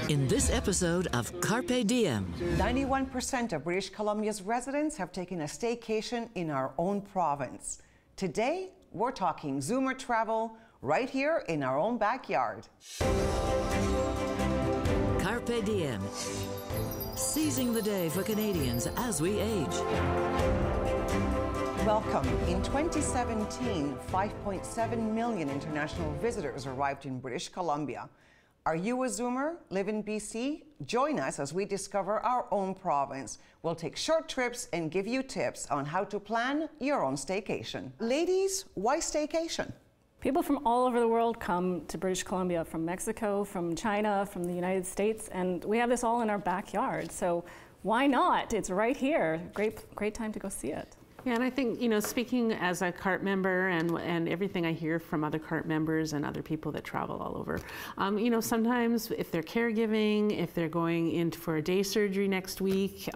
In this episode of CARPe Diem, 91% of British Columbia's residents have taken a staycation in our own province. Today, we're talking Zoomer travel right here in our own backyard. CARPe Diem, seizing the day for Canadians as we age. Welcome. In 2017, 5.7 million international visitors arrived in British Columbia. Are you a Zoomer? Live in BC? Join us as we discover our own province. We'll take short trips and give you tips on how to plan your own staycation. Ladies, why staycation? People from all over the world come to British Columbia, from Mexico, from China, from the United States, and we have this all in our backyard. So why not? It's right here. Great time to go see it. Yeah, and I think, you know, speaking as a CARPe member and everything I hear from other CARPe members and other people that travel all over, you know, sometimes if they're caregiving, if they're going in for a day surgery next week,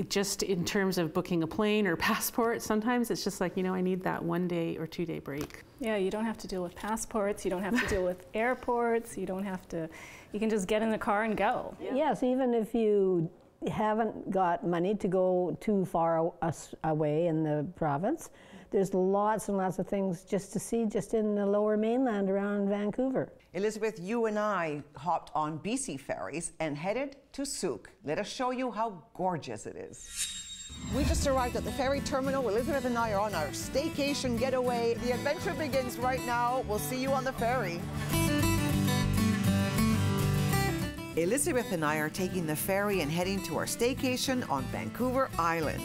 just in terms of booking a plane or passport, sometimes it's just like, you know, I need that 1 day or 2 day break. Yeah, you don't have to deal with passports, you don't have to deal with airports, you can just get in the car and go. Yeah. Yes, even if you haven't got money to go too far away in the province, there's lots and lots of things just to see just in the lower mainland around Vancouver. Elizabeth, you and I hopped on BC ferries and headed to Souk. Let us show you how gorgeous it is. We just arrived at the ferry terminal. Elizabeth and I are on our staycation getaway. The adventure begins right now. We'll see you on the ferry. Elizabeth and I are taking the ferry and heading to our staycation on Vancouver Island.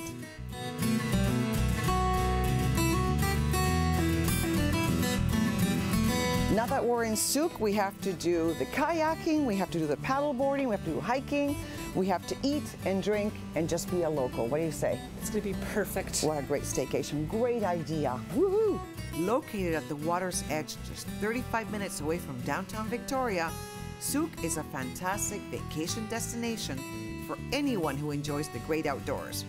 Now that we're in Souk, we have to do the kayaking, we have to do the paddle boarding, we have to do hiking, we have to eat and drink and just be a local. What do you say? It's going to be perfect. What a great staycation. Great idea. Woohoo! Located at the water's edge, just 35 minutes away from downtown Victoria, Souk is a fantastic vacation destination for anyone who enjoys the great outdoors.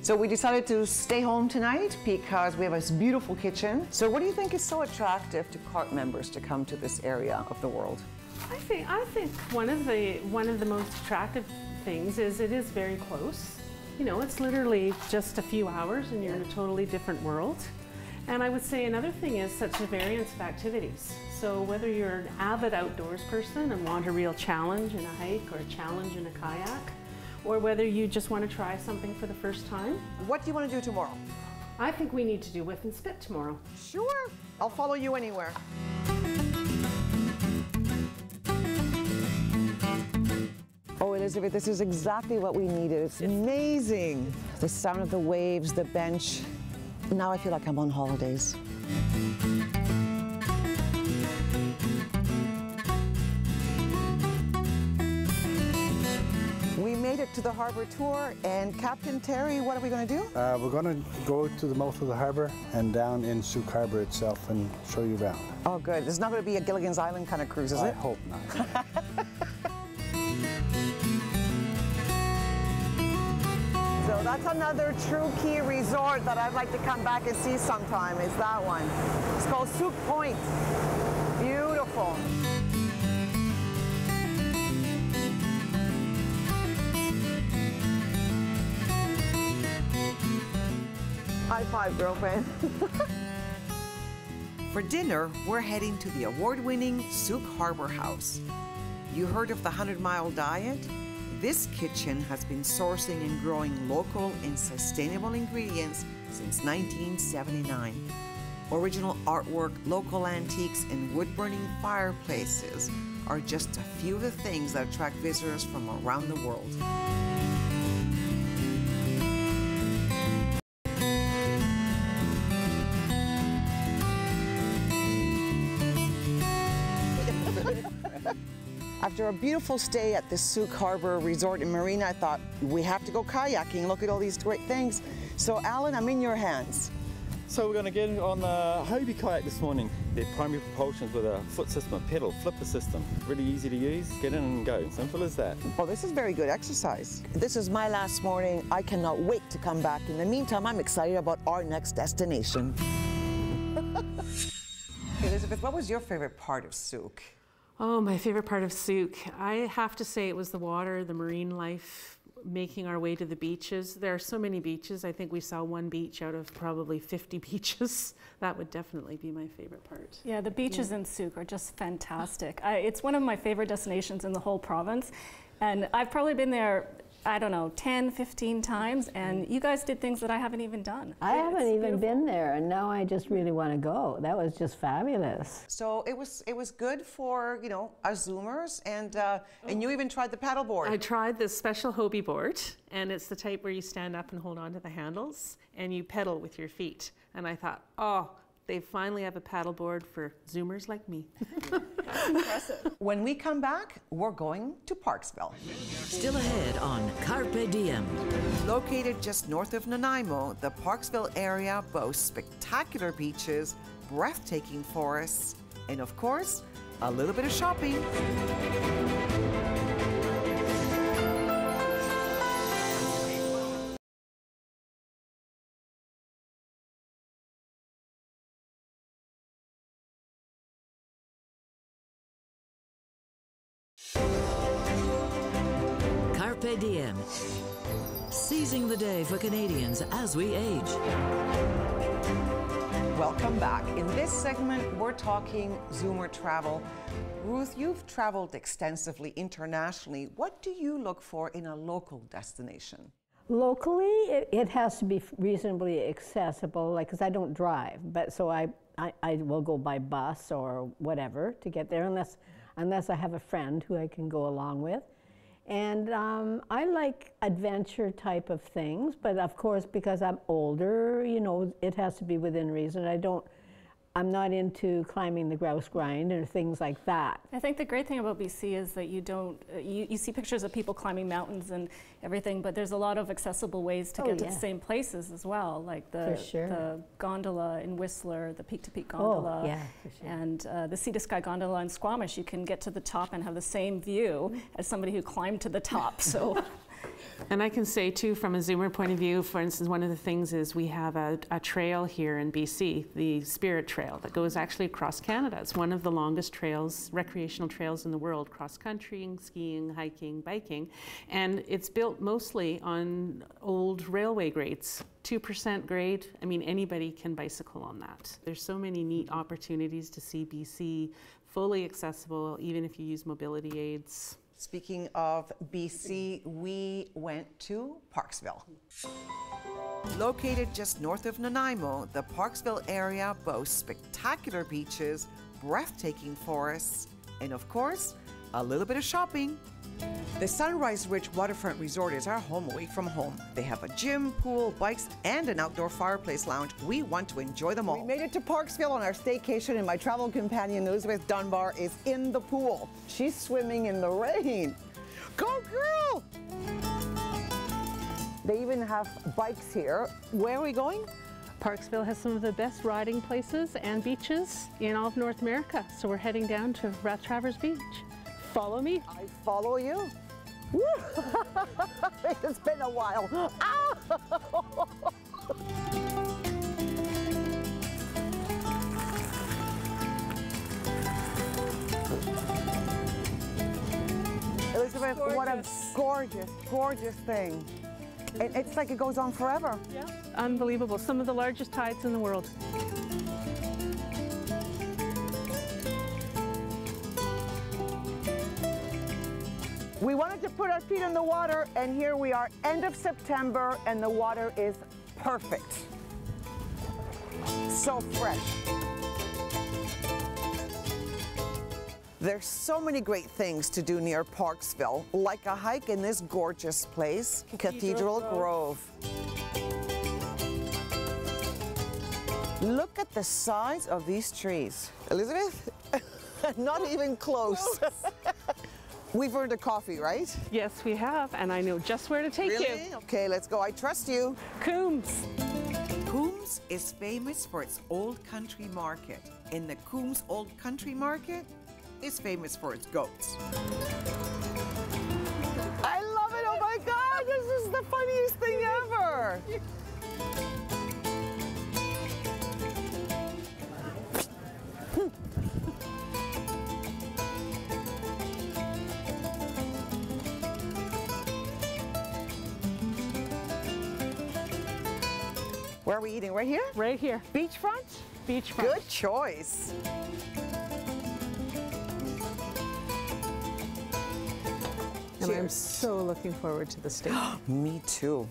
So we decided to stay home tonight because we have this beautiful kitchen. So what do you think is so attractive to CARPe members to come to this area of the world? I think one of the most attractive things is it is very close. You know, it's literally just a few hours and you're in a totally different world. And I would say another thing is such a variance of activities. So whether you're an avid outdoors person and want a real challenge in a hike or a challenge in a kayak, or whether you just want to try something for the first time. What do you want to do tomorrow? I think we need to do whip and spit tomorrow. Sure, I'll follow you anywhere. Oh, Elizabeth, this is exactly what we needed. It's amazing. The sound of the waves, the bench. Now I feel like I'm on holidays. We made it to the harbor tour, and Captain Terry, what are we going to do? We're going to go to the mouth of the harbor and down in Souk Harbor itself and show you around. Oh, good. It's not going to be a Gilligan's Island kind of cruise, is it? I hope not. So that's another true key resort that I'd like to come back and see sometime, is that one. It's called Souk Point. Beautiful. High five, girlfriend. For dinner, we're heading to the award-winning Souk Harbor House. You heard of the 100-mile diet? This kitchen has been sourcing and growing local and sustainable ingredients since 1979. Original artwork, local antiques, and wood-burning fireplaces are just a few of the things that attract visitors from around the world. After a beautiful stay at the Souk Harbor Resort and Marina, I thought, we have to go kayaking. Look at all these great things. So, Alan, I'm in your hands. So we're going to get on the Hobie kayak this morning. Their primary propulsion is with a foot system, a pedal, flipper system. Really easy to use, get in and go, simple as that. Oh, this is very good exercise. This is my last morning. I cannot wait to come back. In the meantime, I'm excited about our next destination. Elizabeth, what was your favorite part of Souk? Oh, my favorite part of Souk. I have to say it was the water, the marine life, making our way to the beaches. There are so many beaches. I think we saw one beach out of probably 50 beaches. That would definitely be my favorite part. Yeah, the beaches in Souk are just fantastic. It's one of my favorite destinations in the whole province. And I've probably been there, I don't know, 10, 15 times, and you guys did things that I haven't even done. I haven't even been there, and now I just really want to go. That was just fabulous. So it was good for, you know, us Zoomers, and you even tried the paddleboard. I tried this special Hobie board, and it's the type where you stand up and hold on to the handles, and you pedal with your feet. And I thought, oh, they finally have a paddleboard for Zoomers like me. That's impressive. When we come back, we're going to Parksville. Still ahead on CARPe Diem. Located just north of Nanaimo, the Parksville area boasts spectacular beaches, breathtaking forests, and of course, a little bit of shopping. CARPe Diem. Seizing the day for Canadians as we age. Welcome back. In this segment, we're talking Zoomer travel. Ruth, you've traveled extensively internationally. What do you look for in a local destination? Locally, it has to be reasonably accessible, like, because I don't drive, but so I will go by bus or whatever to get there, unless I have a friend who I can go along with. And I like adventure type of things, but of course, because I'm older, you know, it has to be within reason. I'm not into climbing the grouse grind or things like that. I think the great thing about BC is that you don't, you see pictures of people climbing mountains and everything, but there's a lot of accessible ways to get to the same places as well, like the gondola in Whistler, the peak-to-peak gondola, and the sea-to-sky gondola in Squamish. You can get to the top and have the same view as somebody who climbed to the top. So. And I can say too, from a Zoomer point of view, for instance, one of the things is we have a trail here in BC, the Spirit Trail, that goes actually across Canada. It's one of the longest trails, recreational trails in the world, cross-country, skiing, hiking, biking, and it's built mostly on old railway grades. 2% grade, I mean, anybody can bicycle on that. There's so many neat opportunities to see BC fully accessible, even if you use mobility aids. Speaking of BC, we went to Parksville. Located just north of Nanaimo, the Parksville area boasts spectacular beaches, breathtaking forests, and of course, a little bit of shopping. The Sunrise Ridge Waterfront Resort is our home away from home. They have a gym, pool, bikes, and an outdoor fireplace lounge. We want to enjoy them all. We made it to Parksville on our staycation, and my travel companion, Elizabeth Dunbar, is in the pool. She's swimming in the rain. Go, girl! They even have bikes here. Where are we going? Parksville has some of the best riding places and beaches in all of North America, so we're heading down to Rathtraverse Beach. Follow me. I follow you. It's been a while. Elizabeth, what a gorgeous, gorgeous thing. It's like it goes on forever. Yeah, unbelievable. Some of the largest tides in the world. We wanted to put our feet in the water, and here we are, end of September, and the water is perfect. So fresh. There's so many great things to do near Parksville, like a hike in this gorgeous place, Cathedral Grove. Look at the size of these trees. Elizabeth, not even close. We've earned a coffee, right? Yes, we have, and I know just where to take you. Really? Okay, let's go. I trust you. Coombs. Coombs is famous for its old country market, and the Coombs Old Country Market is famous for its goats. I love it. Oh my God, this is the funniest thing ever. Where are we eating? Right here? Right here, Beachfront? beachfront. Good choice. And I'm Cheers. so looking forward to the steak. Me too.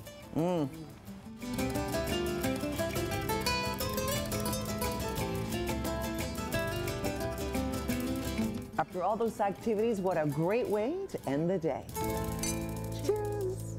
After all those activities, what a great way to end the day. Cheers.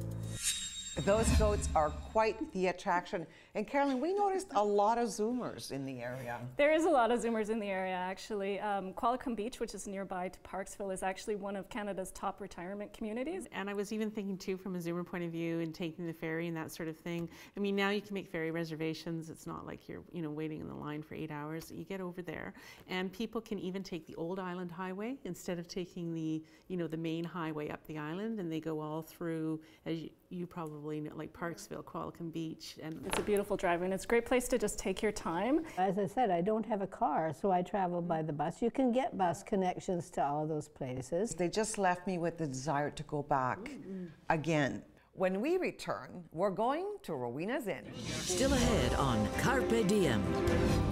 Those goats are quite the attraction. And Carolyn, we noticed a lot of Zoomers in the area. There is a lot of Zoomers in the area, actually. Qualicum Beach, which is nearby to Parksville, is actually one of Canada's top retirement communities. And I was even thinking too, from a Zoomer point of view, and taking the ferry and that sort of thing. I mean, now you can make ferry reservations. It's not like you're, waiting in the line for 8 hours. You get over there, and people can even take the Old Island Highway instead of taking the, the main highway up the island, and they go all through, as you probably know, like Parksville, Qualicum Beach, and It's a beautiful drive, and it's a great place to just take your time. As I said, I don't have a car, so I travel by the bus. You can get bus connections to all of those places. They just left me with the desire to go back again. When we return, we're going to Rowena's Inn. Still ahead on CARPE Diem.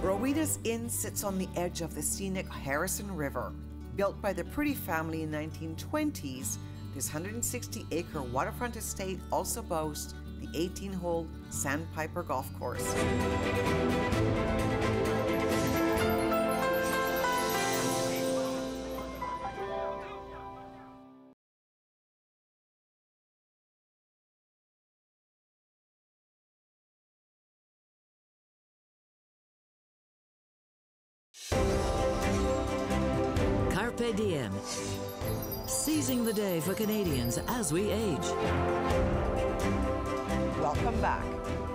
Rowena's Inn sits on the edge of the scenic Harrison River. Built by the Pretty family in 1920s, this 160-acre waterfront estate also boasts the 18-hole Sandpiper Golf Course. CARPE Diem. Seizing the day for Canadians as we age. Welcome back.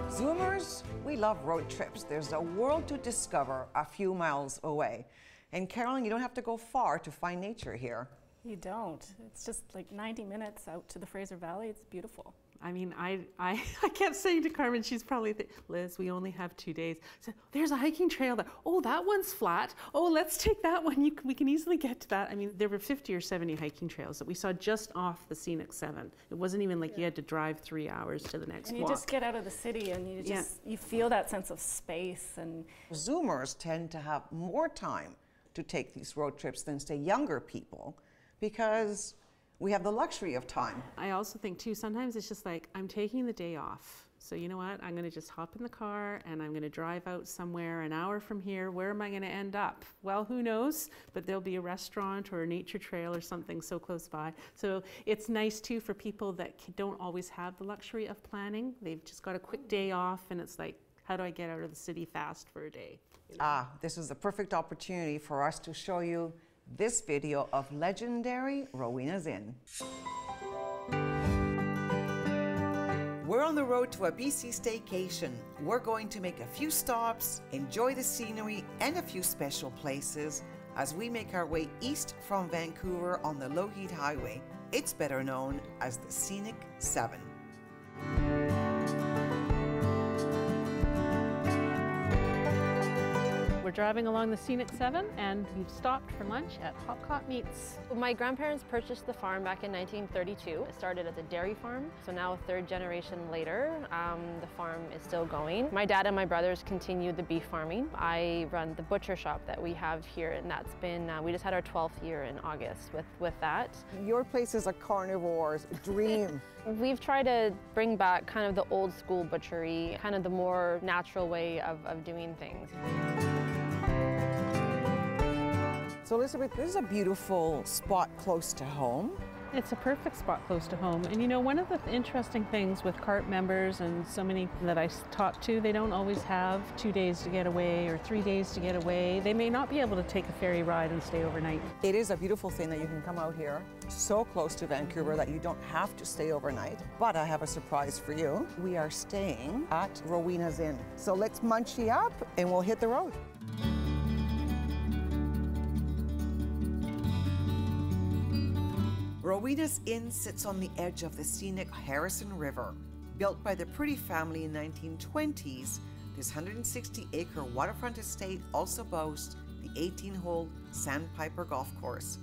Zoomers, we love road trips. There's a world to discover a few miles away. And Carolyn, you don't have to go far to find nature here. You don't. It's just like 90 minutes out to the Fraser Valley. It's beautiful. I mean, I kept saying to Carmen, she's probably, Liz, we only have 2 days. I said, there's a hiking trail there. Oh, that one's flat. Oh, let's take that one. We can easily get to that. I mean, there were 50 or 70 hiking trails that we saw just off the scenic 7. It wasn't even like you had to drive 3 hours to the next And you walk. just get out of the city and you feel that sense of space. And Zoomers tend to have more time to take these road trips than, say, younger people because we have the luxury of time. I also think too, sometimes it's just like, I'm taking the day off. So you know what, I'm gonna just hop in the car and I'm gonna drive out somewhere an hour from here. Where am I gonna end up? Well, who knows, but there'll be a restaurant or a nature trail or something so close by. So it's nice too for people that don't always have the luxury of planning. They've just got a quick day off and it's like, how do I get out of the city fast for a day? This is the perfect opportunity for us to show you this video of legendary Rowena's Inn. We're on the road to a BC staycation. We're going to make a few stops, enjoy the scenery and a few special places as we make our way east from Vancouver on the Lougheed Highway. It's better known as the Scenic 7. We're driving along the Scenic 7 and we've stopped for lunch at Hopcott Meats. My grandparents purchased the farm back in 1932. It started as a dairy farm, so now a third generation later, the farm is still going. My dad and my brothers continued the beef farming. I run the butcher shop that we have here, and that's been, we just had our 12th year in August with that. Your place is a carnivore's dream. We've tried to bring back kind of the old school butchery, kind of the more natural way of doing things. So Elizabeth, this is a beautiful spot close to home. It's a perfect spot close to home. And you know, one of the interesting things with CARPE members and so many that I talk to, they don't always have 2 days to get away or 3 days to get away. They may not be able to take a ferry ride and stay overnight. It is a beautiful thing that you can come out here so close to Vancouver that you don't have to stay overnight. But I have a surprise for you. We are staying at Rowena's Inn. So let's munchy up and we'll hit the road. Rowena's Inn sits on the edge of the scenic Harrison River. Built by the Pretty family in 1920s, this 160-acre waterfront estate also boasts the 18-hole Sandpiper Golf Course.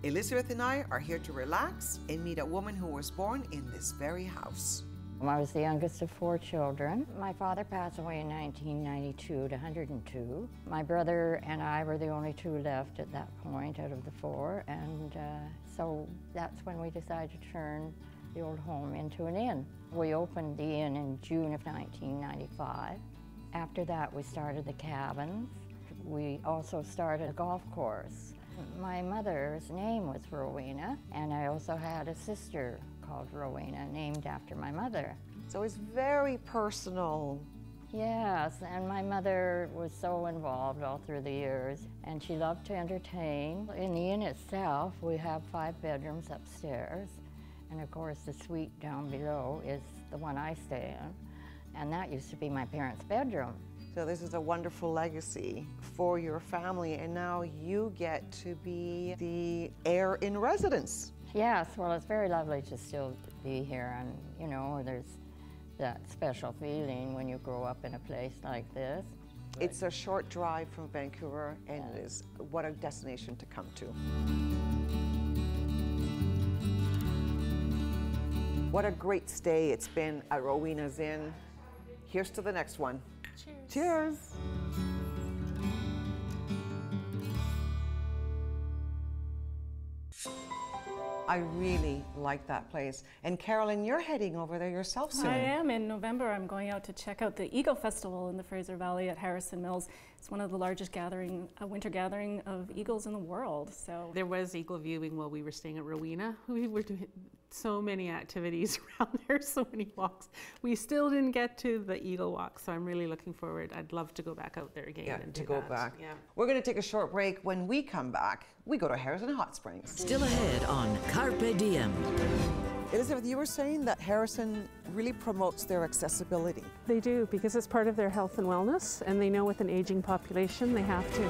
Elizabeth and I are here to relax and meet a woman who was born in this very house. I was the youngest of 4 children. My father passed away in 1992 at 102. My brother and I were the only 2 left at that point out of the 4, and so that's when we decided to turn the old home into an inn. We opened the inn in June of 1995. After that, we started the cabins. We also started a golf course. My mother's name was Rowena, and I also had a sister called Rowena, named after my mother. So it's very personal. Yes, and my mother was so involved all through the years, and she loved to entertain. In the inn itself, we have 5 bedrooms upstairs, and of course the suite down below is the one I stay in, and that used to be my parents' bedroom. So this is a wonderful legacy for your family, and now you get to be the heir in residence. Yes, well, it's very lovely to still be here, and you know, there's that special feeling when you grow up in a place like this. It's a short drive from Vancouver, and it is what a destination to come to. What a great stay it's been at Rowena's Inn. Here's to the next one. Cheers. Cheers. I really like that place. And Carolyn, you're heading over there yourself soon. I am. In November, I'm going out to check out the Eagle Festival in the Fraser Valley at Harrison Mills. It's one of the largest winter gathering of eagles in the world. So there was eagle viewing while we were staying at Rowena. We were doing so many activities around there, so many walks. We still didn't get to the eagle walk, so I'm really looking forward. I'd love to go back out there again and to do go that. back. Yeah. We're going to take a short break. When we come back, we go to Harrison Hot Springs. Still ahead on CARPe Diem. Elizabeth, you were saying that Harrison really promotes their accessibility. They do, because it's part of their health and wellness, and they know with an aging population they have to.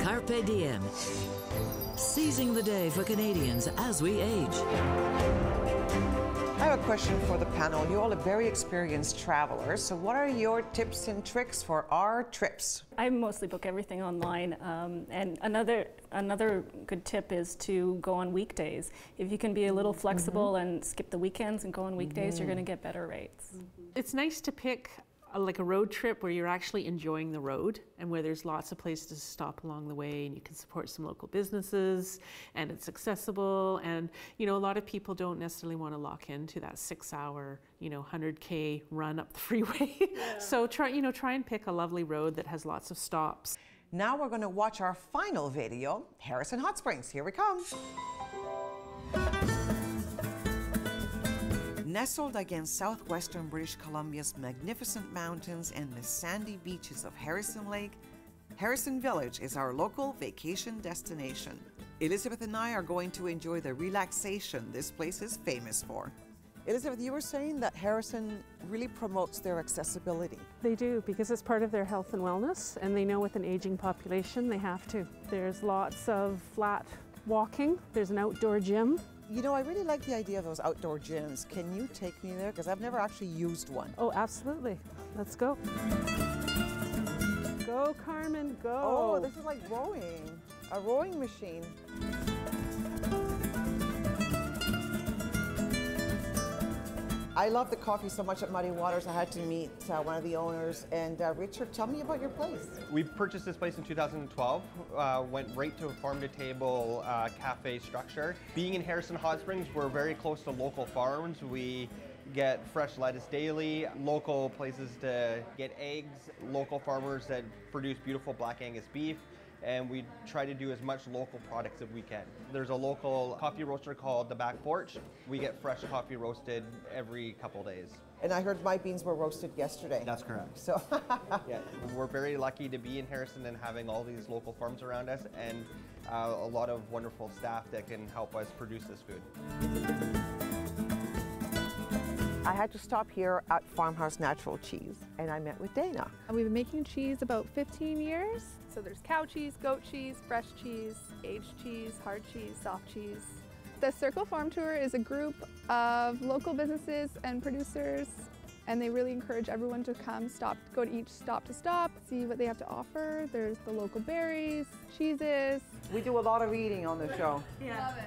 CARPE Diem. Seizing the day for Canadians as we age. I have a question for the panel. You all are very experienced travelers, so what are your tips and tricks for our trips? I mostly book everything online, and another good tip is to go on weekdays. If you can be a little flexible and skip the weekends and go on weekdays, you're going to get better rates. It's nice to pick like a road trip where you're actually enjoying the road and where there's lots of places to stop along the way, and you can support some local businesses, and it's accessible. And you know, a lot of people don't necessarily want to lock into that 6-hour, 100K run up the freeway. Yeah. So try and pick a lovely road that has lots of stops. Now we're going to watch our final video, Harrison Hot Springs. Here we come. Nestled against southwestern British Columbia's magnificent mountains and the sandy beaches of Harrison Lake, Harrison Village is our local vacation destination. Elizabeth and I are going to enjoy the relaxation this place is famous for. Elizabeth, you were saying that Harrison really promotes their accessibility. They do, because it's part of their health and wellness, and they know with an aging population they have to. There's lots of flat walking, there's an outdoor gym. You know, I really like the idea of those outdoor gyms. Can you take me there? Because I've never actually used one. Oh, absolutely. Let's go. Go, Carmen, go. Oh, this is like rowing. A rowing machine. I love the coffee so much at Muddy Waters, I had to meet one of the owners. And Richard, tell me about your place. We purchased this place in 2012, went right to a farm-to-table cafe structure. Being in Harrison Hot Springs, we're very close to local farms. We get fresh lettuce daily, local places to get eggs, local farmers that produce beautiful Black Angus beef, and we try to do as much local products as we can. There's a local coffee roaster called The Back Porch. We get fresh coffee roasted every couple days. And I heard my beans were roasted yesterday. That's correct. So yeah, we're very lucky to be in Harrison and having all these local farms around us, and a lot of wonderful staff that can help us produce this food. I had to stop here at Farmhouse Natural Cheese, and I met with Dana. We've been making cheese about 15 years. So there's cow cheese, goat cheese, fresh cheese, aged cheese, hard cheese, soft cheese. The Circle Farm Tour is a group of local businesses and producers, and they really encourage everyone to come go to each stop to stop, see what they have to offer. There's the local berries, cheeses. We do a lot of eating on the show. Yeah. Love it.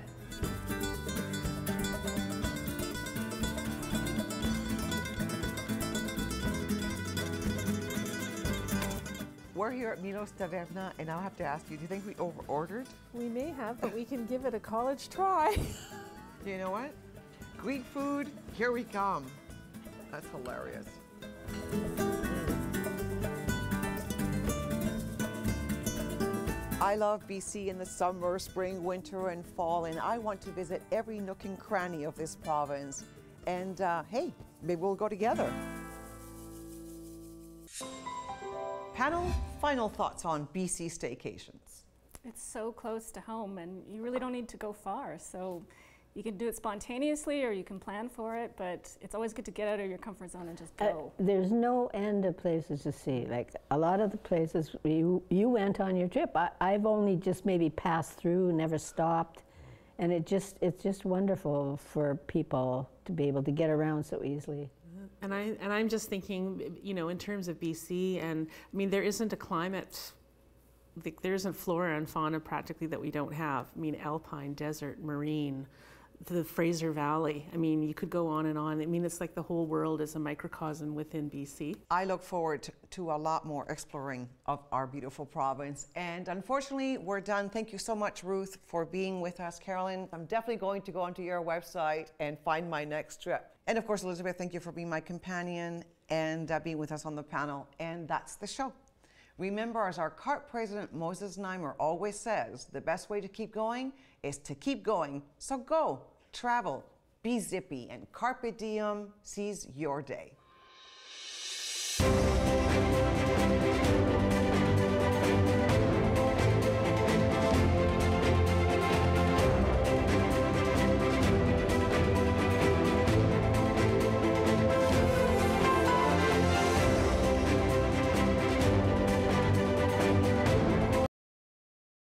We're here at Milos Taverna, and I'll have to ask you, do you think we over-ordered? We may have, but we can give it a college try. You know what? Greek food, here we come. That's hilarious. I love BC in the summer, spring, winter, and fall, and I want to visit every nook and cranny of this province. And hey, maybe we'll go together. Panel, final thoughts on BC Staycations. It's so close to home, and you really don't need to go far. So you can do it spontaneously, or you can plan for it, but it's always good to get out of your comfort zone and just go. There's no end of places to see. Like a lot of the places you went on your trip, I've only just maybe passed through, never stopped, and it's just wonderful for people to be able to get around so easily. And I'm just thinking, you know, in terms of BC, and I mean, there isn't a climate, there isn't flora and fauna practically that we don't have. I mean, alpine, desert, marine, the Fraser Valley. I mean, you could go on and on. I mean, it's like the whole world is a microcosm within BC. I look forward to a lot more exploring of our beautiful province. And unfortunately, we're done. Thank you so much, Ruth, for being with us. Carolyn, I'm definitely going to go onto your website and find my next trip. And of course, Elizabeth, thank you for being my companion and being with us on the panel. And that's the show. Remember, as our CARPe president, Moses Neimer, always says, the best way to keep going is to keep going. So go, travel, be zippy, and CARPe Diem seize your day.